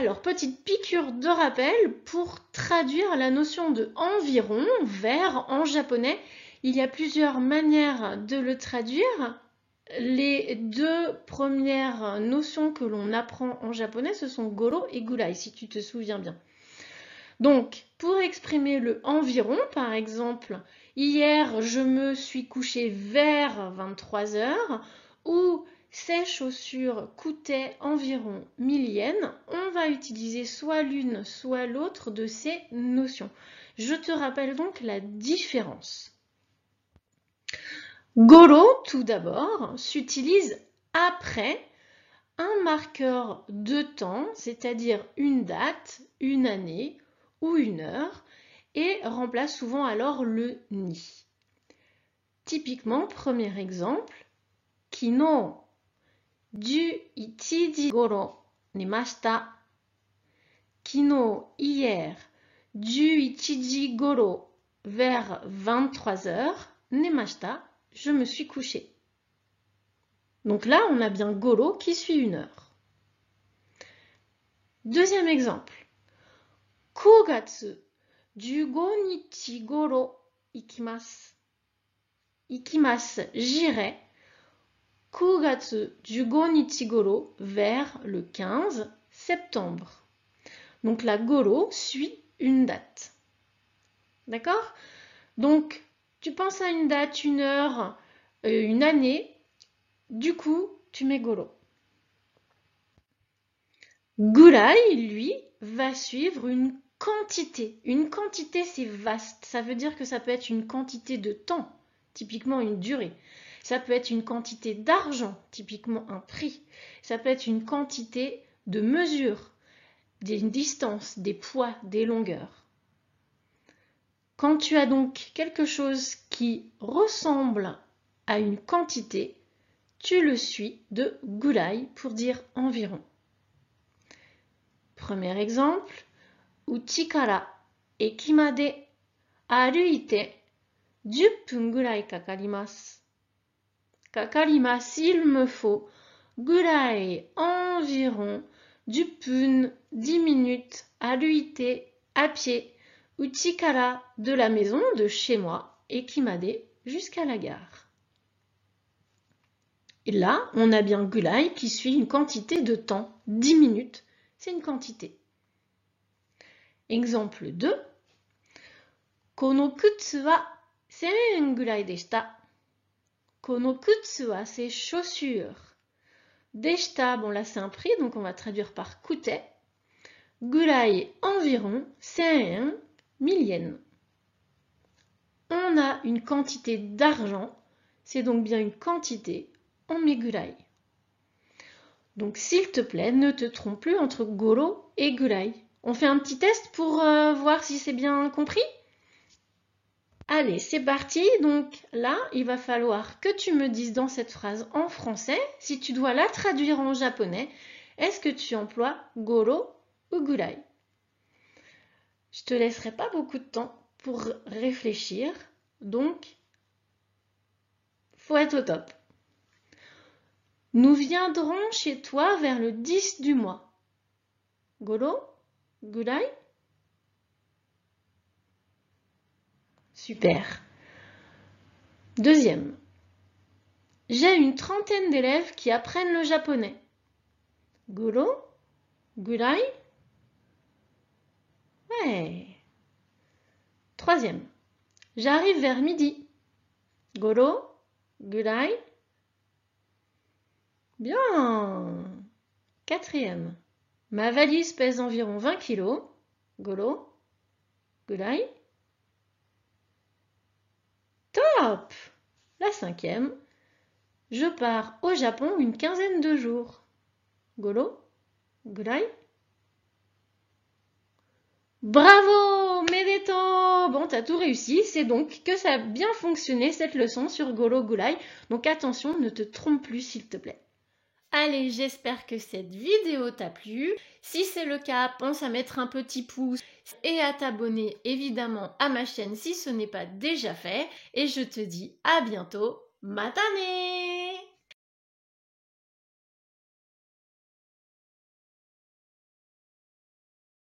Alors, petite piqûre de rappel pour traduire la notion de environ vers en japonais. Il y a plusieurs manières de le traduire. Les deux premières notions que l'on apprend en japonais, ce sont goro et gurai, si tu te souviens bien. Donc, pour exprimer le environ, par exemple, hier je me suis couché vers 23 heures, ou ces chaussures coûtaient environ 1000 yens, on va utiliser soit l'une soit l'autre de ces notions. Je te rappelle donc la différence. Goro, tout d'abord, s'utilise après un marqueur de temps, c'est-à-dire une date, une année ou une heure, et remplace souvent alors le ni. Typiquement, premier exemple, Kino 11時頃寝ました。Kino, hier, 11時頃, vers 23 heures, 寝ました, je me suis couché. Donc là, on a bien goro qui suit une heure. Deuxième exemple. 9月15日頃行きます。行きます、j'irai. 9月15日頃, vers le 15 septembre. Donc la goro suit une date. D'accord? Donc, tu penses à une date, une heure, une année. Du coup, tu mets goro. Gurai, lui, va suivre une quantité. Une quantité, c'est vaste. Ça veut dire que ça peut être une quantité de temps, typiquement une durée. Ça peut être une quantité d'argent, typiquement un prix. Ça peut être une quantité de mesures, des distances, des poids, des longueurs. Quand tu as donc quelque chose qui ressemble à une quantité, tu le suis de gurai pour dire environ. Premier exemple, uchi kara eki made aruite 10 分ぐらいかかります。Kakarimas, il me faut, gurai, environ, 10 分, 10 minutes, aruite, à pied, uchikara, de la maison, de chez moi, et kimade, jusqu'à la gare. Et là, on a bien gurai qui suit une quantité de temps, 10 minutes, c'est une quantité. Exemple 2. Kono kutsu wa 1000 yen gurai deshita. Kono kutsu wa, c'est chaussures. Deshita, bon là c'est un prix, donc on va traduire par coûtait. Gurai, environ, 1000 yen, 1000 yens. On a une quantité d'argent, c'est donc bien une quantité, on met gurai. Donc s'il te plaît, ne te trompe plus entre goro et gurai. On fait un petit test pour voir si c'est bien compris? Allez, c'est parti. Donc là, il va falloir que tu me dises dans cette phrase en français, si tu dois la traduire en japonais, est-ce que tu emploies goro ou gurai? Je te laisserai pas beaucoup de temps pour réfléchir, donc faut être au top. Nous viendrons chez toi vers le 10 du mois. Goro? Gurai? Super. Deuxième. J'ai une trentaine d'élèves qui apprennent le japonais. Goro? Gurai? Ouais. Troisième. J'arrive vers midi. Goro? Gurai? Bien. Quatrième. Ma valise pèse environ 20 kg. Goro? Gurai? Top! La cinquième. Je pars au Japon une quinzaine de jours. Goro? Gurai? Bravo, Medeto! Bon, t'as tout réussi. C'est donc que ça a bien fonctionné cette leçon sur Goro Gurai. Donc attention, ne te trompe plus s'il te plaît. Allez, j'espère que cette vidéo t'a plu. Si c'est le cas, pense à mettre un petit pouce et à t'abonner évidemment à ma chaîne si ce n'est pas déjà fait. Et je te dis à bientôt. Matane!